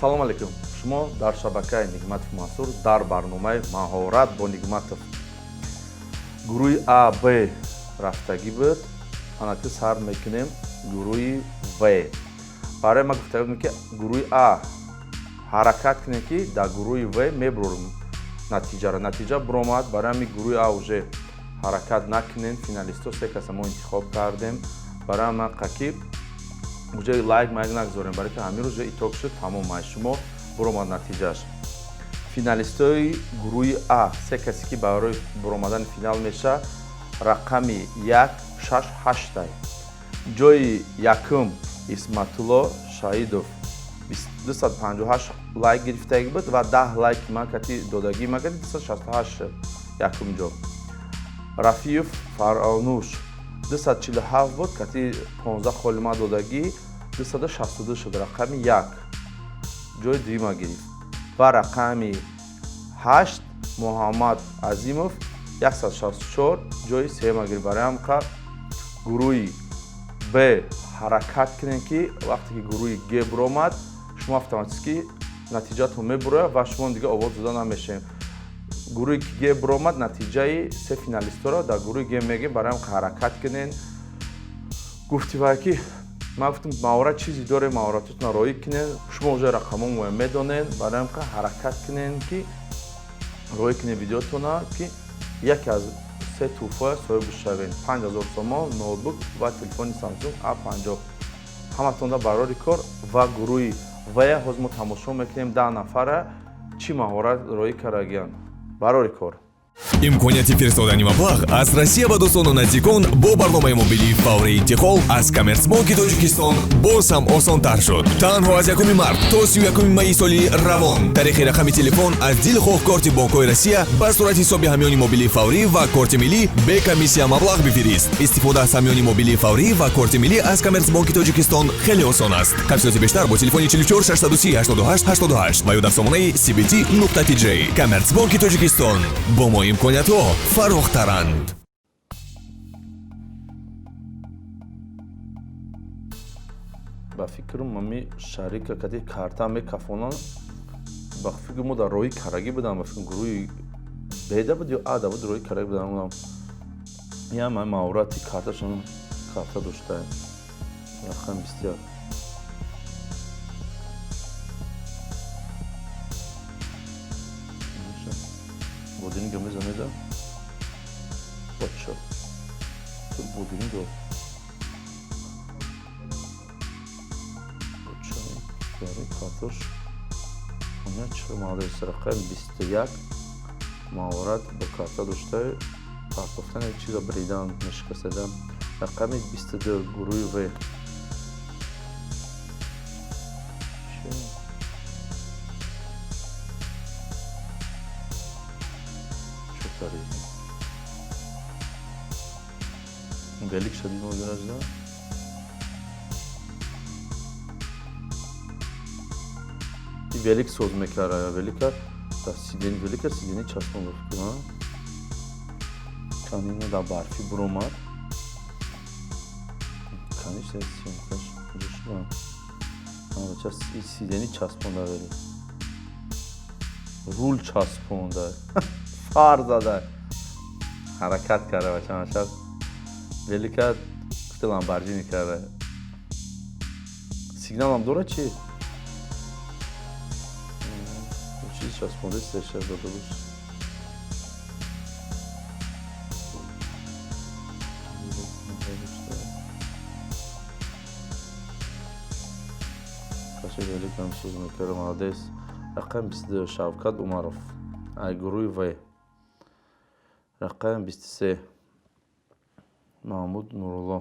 салом алейкум. Шумо дар шабакаи Нигматов Мансур дар барномаи маҳорат бо Нигматов. Гуруҳи А, Б рафтагӣ буд. Анаки сар мекунем гуруҳи В. Барои ма гуфта будем ки гуруҳи А ҳаракат кунем ки дар гуруҳи В мебурем натиҷаро. Натиҷа буромад, барои ҳамин гуруҳи А уже ҳаракат накунем. Финалисто се каса мо интихоб кардем. Барои ҳамин ки уже лайк нагзорем, барои ки ҳамин рӯз итоқ шуд, тамом ай шумо буромад натиҷаш. Финалистои гуруҳи А се касе ки барои буромадани финал меша рақами 1, 6, 8 ай. ҷои якум Исматулло Шаидов 258 лайк гирифтагӣ буд ва 10 лайк ман кати додагӣ ман кати 268 якум ҷо. Рафиев Фаронуш 247 буд кати 15 холи ман додагӣ 262 шуд, рақами 1 ҷои дуюма гирифт. ва рақами 8 Муҳаммад Азимов 164 ҷои сеюма гирифт. Барои ҳамин гуруҳи Б ҳаракат кунем ки вақте ки гуруҳи Г буромад, шумо автоматики натиҷатон мебурояд ва шумо дигар овоз дода намешем. гуруҳи Г буромад, натиҷаи се финалисторо дар гуруҳи Г мегем. Барои ҳамин ҳаракат кунем. гуфтивай ки ман гуфтам маҳорат чизе дорем, маҳоратотон роӣ кунем. шумо уже рақамон медонед. Барои ҳамин ҳаракат кунем ки роӣ кунем видеотона ки яке аз се туҳфа соҳиб шавем. 5000 сомон, ноутбук ва телефони Samsung A50. ҳаматонда барори кор. ва гуруҳи В ҳозир мо тамошо мекунем 10 нафара чӣ маҳорат роӣ кардаанд. барори кор. имконияти фиристодани маблағ аз Россия ба дӯстону наздикон бо барномаи мобилии фаврии интиқол аз Коммерцбанки Тоҷикистон боз ҳам осонтар шуд. Танҳо аз 1 март то 31 майи соли равон тариқи рақами телефон аз дили хоҳкорти Бонкои Россия ба сурати ҳисоби ҳамёни мобилии фаврӣ ва корти миллӣ бе комиссия маблағ бифирист. Истифода аз ҳамёни мобилии фаврӣ ва корти миллӣ аз Коммерцбанки Тоҷикистон хеле осон аст. Тафсилоти бештар бо телефони 44 630 88 88 ва ё дар сомонаи cbt.tj. Коммерцбанки Тоҷикистон бо мо имкониятҳо фарохтаранд. ба фикрам мами шарика кати карта мекафонан. ба фикр мо дар роҳи карагӣ будам. ба фикр гуруҳи Б буд ё А буд роҳи карагӣ будам. я ман маҳорати карташон карта дошта. рақам 21. будинга мезанеда. Бача. Тут будинга. Бача. Яре картош. Оня чӣ молодец, рақам 21. маҳорат бо карта дошта. партофтани чиза бридан мешикасада. рақами 22 гуруҳи В. велик шадид модиражда. И велик соз мекара. Велика да сидени велика сидени часпон гуфтма. Канина да барфи буромад. Каниш да симкаш жишма. Ана час и сидени часпон да вели. Рул часпон да. Фар зада. ҳаракат карда бачаан шаб. велика гуфта ламборджини карда. сигналам дора чи? чиз часпонда сеша дода буш. каши великам соз мекарда молодец. рақам 22 Шавкат Умаров. ай гуруҳи В. рақам 23 Маҳмуд Нурулло.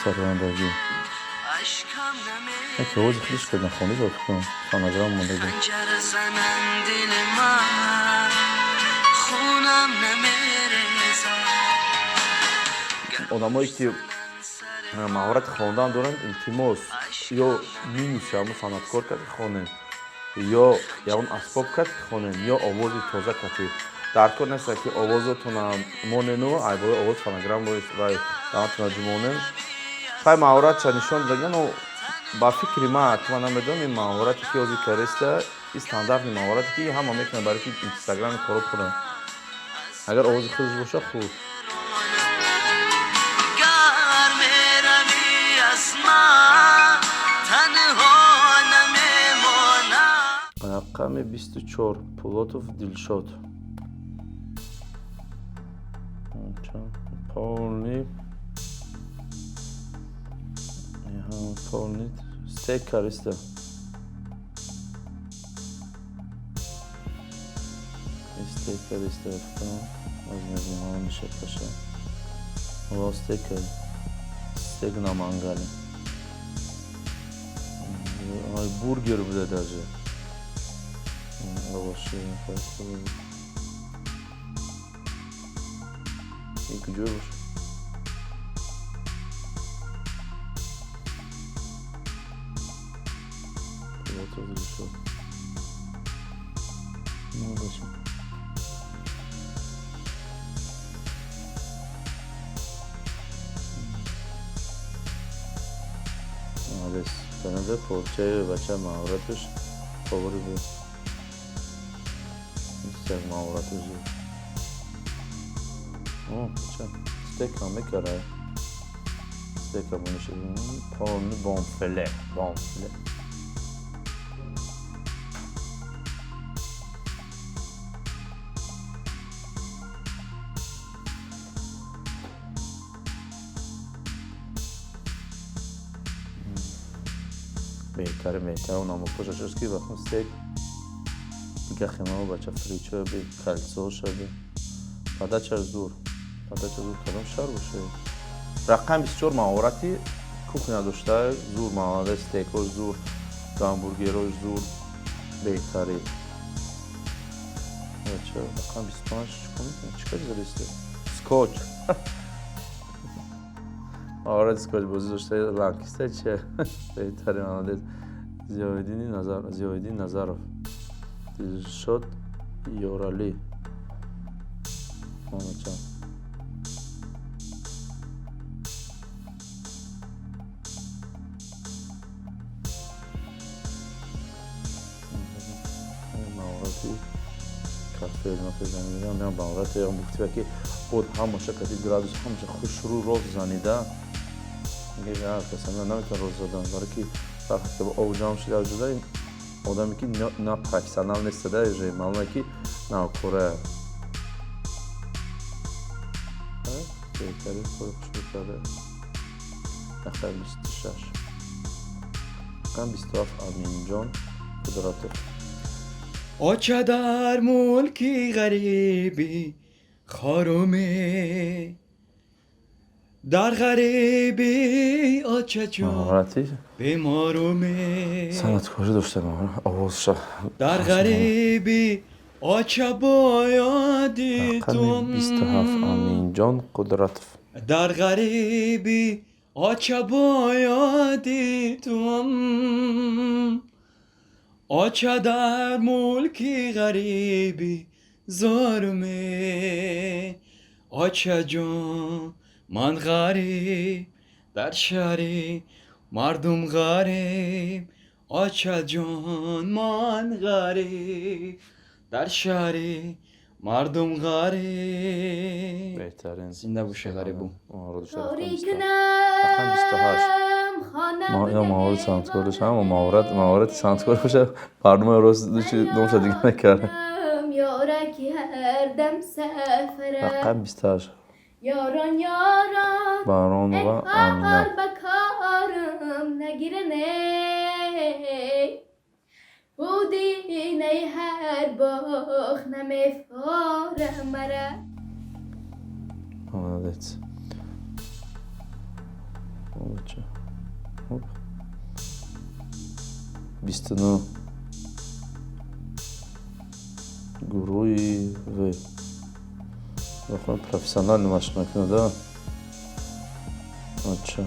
сарвандагӣ. که آواز خودش کردن خانه داد کنم فانوگرام مونده بود. آدمایی که مهارت خواندن دارن التماس یا می‌نویسن یا صنعتکار کرده خوانن ё ягон асбоб кат хонем ё овози тоза кати даркор нест ки овозотона монену айбои овоз фонограмм вай даматона ҷумонем пай маҳорат ча нишон дадаган ба фикри ма ки ман намедонам ин маҳорате ки ҳозир кареста ин стандартни маҳорате ки ҳама мекунад барои ки инстаграми коро кунад агар овози худаш боша хуб рақами 24 Пулотов Дилшод Полный Полный стейк кариста стейк кариста возьмем миша паша вот стейк на мангале ай бургер буде даже лаваши и куҷо боша молодец танада порчаи бача маҳораташ фавори буд як маҳораташ бача стейкам мекарад стейка бонишад полный бонфиле беҳтар онам пошашаш ки вақт стейк гахема бача фричо би кальцо шаби падача зур кадом шар боша рақам 24 маҳорати кухня дошта зур маҳорати стейкош зур гамбургерош зур беҳтари бача рақам 25 чикар зариста скотч маҳорати скотч бозӣ дошта ланкиста чи беҳтари молодец зиёиддин назаров Дилшод Ёралӣ бача маҳорати муктива ки худ ҳамаша кати градус ҳамаша хушрӯ рост занида наметавон рост задан барои ки вақте ки об ҷамъ шуда одаме ки на профессионал нестада маълуме ки навкора беҳтари худ хушрӯ карда нақша 26 рақам 27 Аминҷон Қудратов آچه در ملکی غریبی خارومه در غریبی آچه جان بیمارومه санъаткорӣ дошта овозша در غریبی آچه بایادی рақами 27 Аминҷон Қудратов در غریبی آچه بایادی آچه در ملکی غریبی زارمه آچه جان من غریب در شهری مردم غریب آچه جان من غریب در شهری مردم غریب بهترین زنده باشه غریبو رقم 28 یا مهارت سانتکور داشتم و مهارت سانتکور باشه برنامه راست دومشه دیگه نکردم رقم 28 باران و آمینه بودی نی هر باخ نمیفارم مرا молодец Оп. 29 Гуруҳи профессиональный машина да? Ача.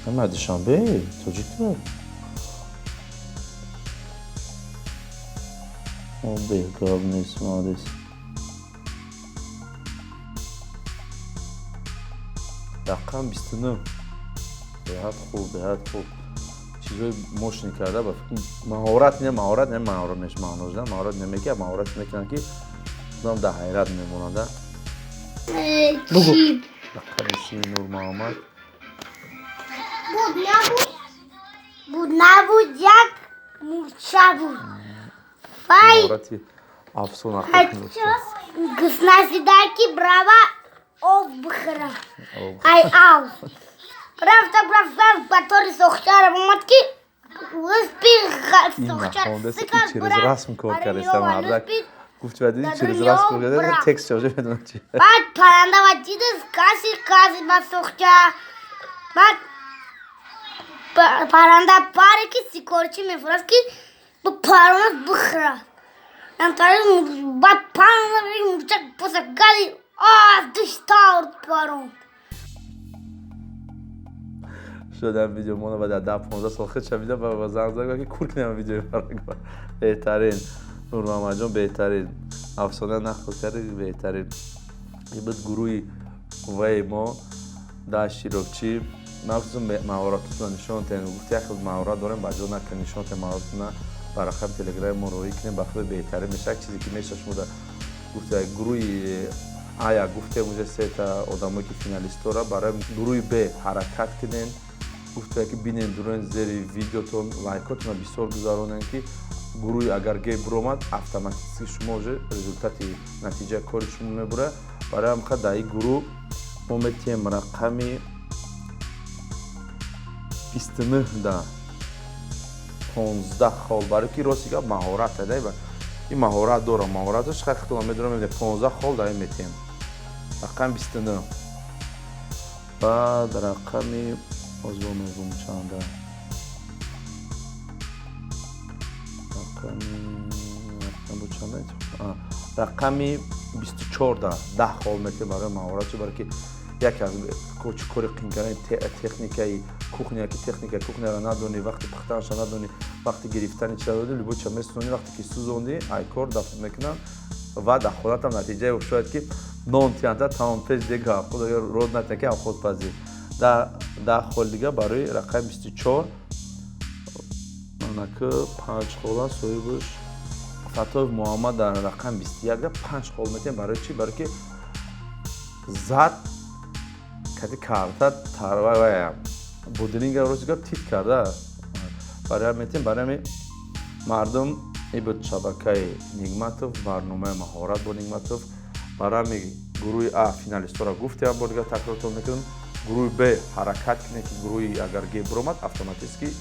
Nima Dushanbe, tojikmi? O behkor نیست مادیس. رقم 29. بهت خوب. چیزای مشنی کرده با مهارت نمیگه مهارت میکنن که نام در حیرت میمونند. چی؟ رقم نور محمد. بود نبود یک مورچه بود. مهارتی افسون اخلاقی گسناسیدکی برава آب بخوره. ای آب. رفتم با طور سخترم اومد که این نخونده است که چیز رسم کار کرده مردک گفت ودیدی چیز رسم کار کرده تکست شده بدونه چی بعد پرنده و دیدست کسی با سخته بعد پرنده پاره که سیکارچی میفرست که با پرانت بخوره بعد پرنده مرچک پسه گلی دوش تاورد پران شدم ویدیو مونو و در 10-15 سال خیلی شمیدم و زنگ زنگ که کورک نیم ویدیو برای بهترین نور محمد جان بهترین افسانه نخل کرده بهترین یه بود گروهی وی ما در اشتراکچی مخصوصا مهارتتون نشون تن گفتی اخیل مهارت داریم بجا نکن نشون تن مهارتتون برای خم تلگرام ما روی کنیم بخواه بهترین میشه چیزی که میشه شما در گفتی گروهی آیا گفته موجه سه تا آدمایی که فینالیست را برای گروهی به حرکت کنین گفته که بینین درون زیر ویدیوتون لایکاتون بسیار گذارونن که گروهی اگر گی برومد اتوماتیکی شما وجه رزولتاتی نتیجه کاری شما میبره برای هم خود در این گروه ما میتیم رقمی 29 در 15 خال برای که راستی که مهارت ده این مهارت داره مهارتش خیلی خیلی میدونم میبینه 15 خال در این میتیم رقم 29 بعد رقمی ازمون چنده رقمی 24 10 خال میتیم برای مهارت برای که یکی از کاری قینگرین تکنیکی کوخنی که تکنیک کوخنی را ندونی وقتی پختنش ندونی وقتی گرفتن چه دادی لبو چه میسونی وقتی که سوزوندی ای کار دفت میکنن و در خودت هم نتیجه شاید که نون تیانتا تمام پیش دیگه خود اگر رود نتنکه هم خود پذیر در خال دیگه برای رقم 24 منکه 5 خال صاحبش فتای محمد در رقم 21 5 خال میتیم برای چی برای که زد کتی کرده تروه بودنینگ روزی که تیت کرده برای هم میتیم برای مردم این بود شبکه نیگماتوف برنامه مهارت با نیگماتوف برای گروه A فینالیست را گفته هم بودگاه تکرارتون میکنم گروه B حرکت کنه که گروه اگر گی برومد اتوماتیکی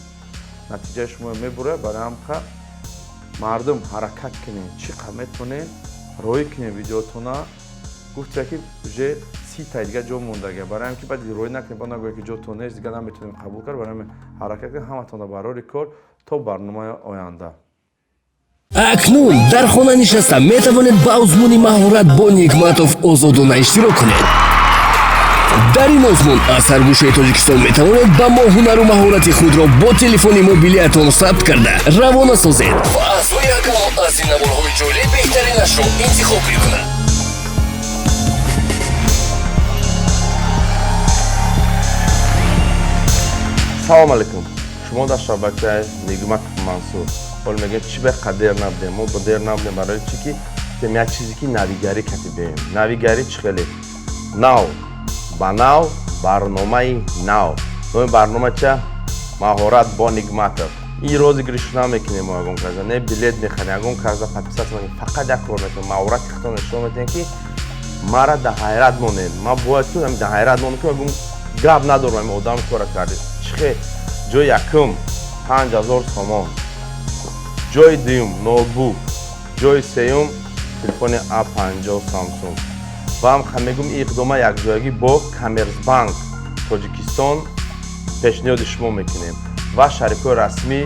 نتیجه شما میبره برای هم مردم حرکت کنه چی قمیتونه روی کنه ویدیوتونه گفته که вже 30 تا دیگه جا موندگه برای هم که بعد روی نکنیم با نگویی که جا تو نیست دیگه نمیتونیم قبول کرد برای هم حرکت کنیم همتون برای کار تا برنامه آینده اکنون در خانه نشسته میتوانید با ازمون مهارت با نیگماتوف آزادانه اشتراک کنید. در این ازمون از هر گوشه تاجیکستان میتوانید با ما هنر و مهارت خود را با تلفن موبیلیتان ثبت کرده روانه سازید و از روی کانال از این نوارهای جالب بهترینش را انتخاب کنید. سلام علیکم شما در شبکه نیگماتوف منصور حال میگه چی به قدر نبودیم ما بدر نبودیم برای چی که تیم یک چیزی که نویگری کتیبیم نویگری چی خیلی نو با نو برنامه نو نوی برنامه چه مهارت با نیگماتوف این روزی گریش نمیکنیم ما اگم کرده نه بلیت میخوانی اگم کرده پس فقط یک کار میکنیم مهارت اختیار نشون میدین که مرا در حیرت مونید ما باید تو هم در حیرت مونید که اگم گپ ندارم آدم کار کرده چخه جای یکم 5000 تومان جای دوم نوتبوک جای سوم تلفن A50 سامسونگ و هم میگم این اقدام یک جایگی با کامرس بانک تاجیکستان پیشنهاد شما میکنیم و شریک رسمی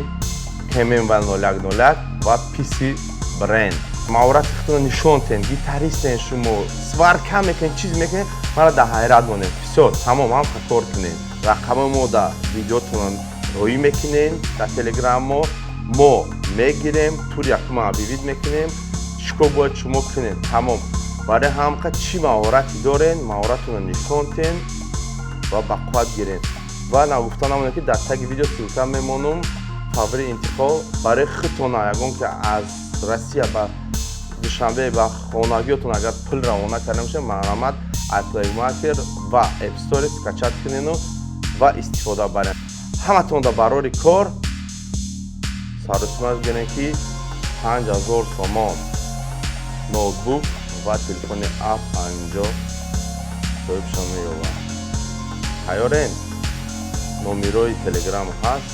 کمین و 001 و پیسی برند مهارت اختیار نشون تن گیتاریست شما سوار کم میکنین چیز میکنین مرا در حیرت مونید بسیار تمام هم کار کنین рақами мо дар видеотон роӣ мекунем дар телеграм мо мегирем тур якум абивид мекунем чико бояд шумо кунем тамом барои ҳамқа чӣ маҳорати дорен маҳоратонро нишонтен ва ба қувват гирем ва нагуфта намонем ки дар таги видео ссылка мемонам фаври интиқол барои худтона ягон ки аз Россия ба Душанбе ба хонагиётон агар пул равона карда мешавад марҳамат Play Market ва App Store скачат кунену ва истифода барем. Ҳаматон да барори кор сарусмаш гирем ки 5000 сомон ноутбук ва телефони A50 соҳибшон меёвад. Тайёрен? номерои телеграм ҳаст,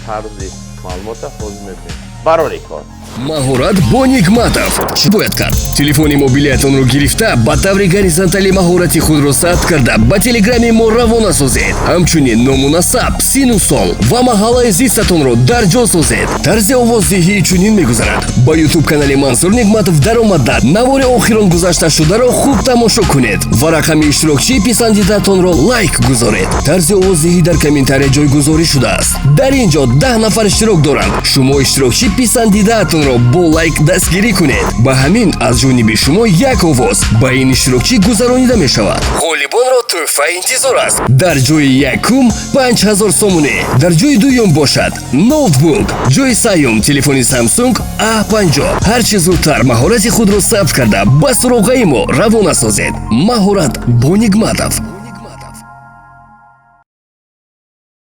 тарзи маълумота ҳозир мекунем. Барори кор. МАཌОРАТ бо НИГМАТОВ. Чӣ бояд кард? Телефони мобилиятонро гирифта ба таври горизонтали маҳорати худро сабт карда ба телеграми мо равона созед. Ҳамчунин ному насаб, сину сол ва маҳаллаи зистатонро дар ҷо созед. Тарзи овоздиҳӣ чунин мегузарад. Ба YouTube канали Мансур Нигматов даромада навори охирон гузашта шударо хуб тамошо кунед ва рақами иштирокчии писандидатонро лайк гузоред. Тарзи овоздиҳӣ дар комментария ҷойгузорӣ шудааст. Дар ин ҷо 10 нафар иштирок доранд. Шумо иштирокчии писандидатон бо лайк дастгирӣ кунед. Ба ҳамин аз ҷониби шумо як овоз ба ин иштирокчӣ гузаронида мешавад. ғолибонро тӯҳфа интизор аст. Дар ҷои якум 5000 сомоне, дар ҷои дуюм бошад ноутбук, ҷои сеюм телефони Samsung A50. ҳар чӣ зудтар маҳорати худро сабт карда ба суроғаи мо равона созед. маҳорат бо Нигматов.